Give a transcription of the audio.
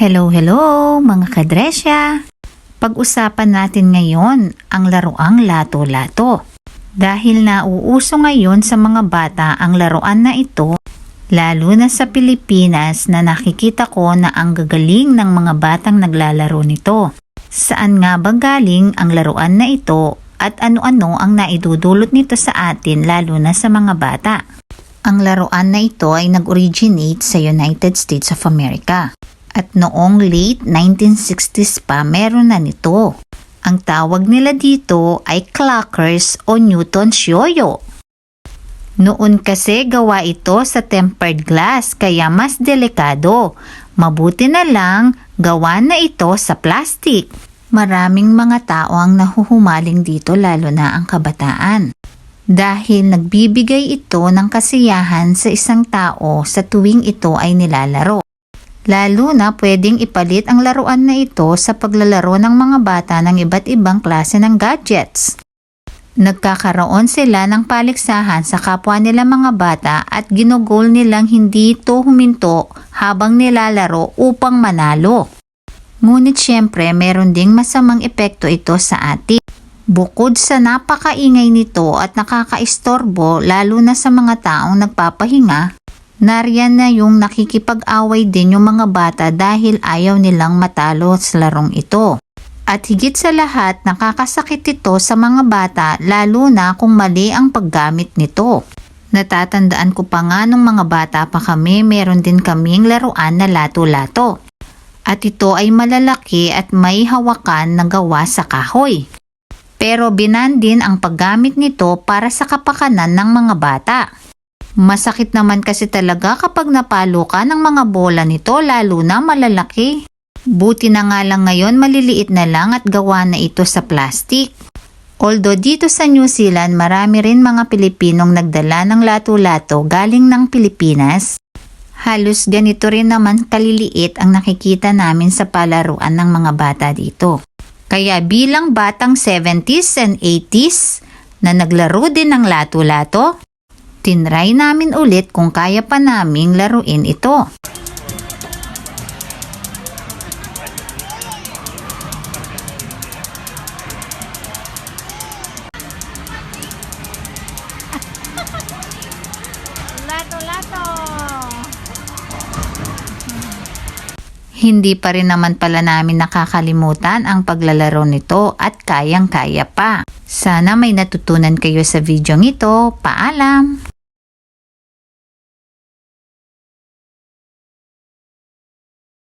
Hello mga kadresya! Pag-usapan natin ngayon ang laruang lato-lato. Dahil nauuso ngayon sa mga bata ang laruan na ito, lalo na sa Pilipinas na nakikita ko na ang gagaling ng mga batang naglalaro nito. Saan nga ba galing ang laruan na ito at ano-ano ang naidudulot nito sa atin lalo na sa mga bata? Ang laruan na ito ay nag-originate sa United States of America. At noong late 1960s pa meron na nito. Ang tawag nila dito ay clockers o Newton's yoyo. Noon kasi gawa ito sa tempered glass kaya mas delikado. Mabuti na lang gawa na ito sa plastic. Maraming mga tao ang nahuhumaling dito lalo na ang kabataan. Dahil nagbibigay ito ng kasiyahan sa isang tao sa tuwing ito ay nilalaro. Lalo na pwedeng ipalit ang laruan na ito sa paglalaro ng mga bata ng iba't ibang klase ng gadgets. Nagkakaroon sila ng paligsahan sa kapwa nila mga bata at ginugol nilang hindi ito huminto habang nilalaro upang manalo. Ngunit syempre meron ding masamang epekto ito sa atin. Bukod sa napakaingay nito at nakakaistorbo lalo na sa mga taong nagpapahinga, nariyan na yung nakikipag-away din yung mga bata dahil ayaw nilang matalo sa larong ito. At higit sa lahat, nakakasakit ito sa mga bata lalo na kung mali ang paggamit nito. Natatandaan ko pa nga nung mga bata pa kami, meron din kaming laruan na lato-lato. At ito ay malalaki at may hawakan na gawa sa kahoy. Pero binan din ang paggamit nito para sa kapakanan ng mga bata. Masakit naman kasi talaga kapag napalo ka ng mga bola nito lalo na malalaki. Buti na nga lang ngayon maliliit na lang at gawa na ito sa plastic. Although dito sa New Zealand marami rin mga Pilipinong nagdala ng lato-lato galing ng Pilipinas. Halos ganito rin naman kaliliit ang nakikita namin sa palaruan ng mga bata dito. Kaya bilang batang 70s and 80s na naglaro din ng lato-lato, tinry namin ulit kung kaya pa naming laruin ito. Lato-lato! Hindi pa rin naman pala namin nakakalimutan ang paglalaro nito at kayang-kaya pa. Sana may natutunan kayo sa video ito. Paalam!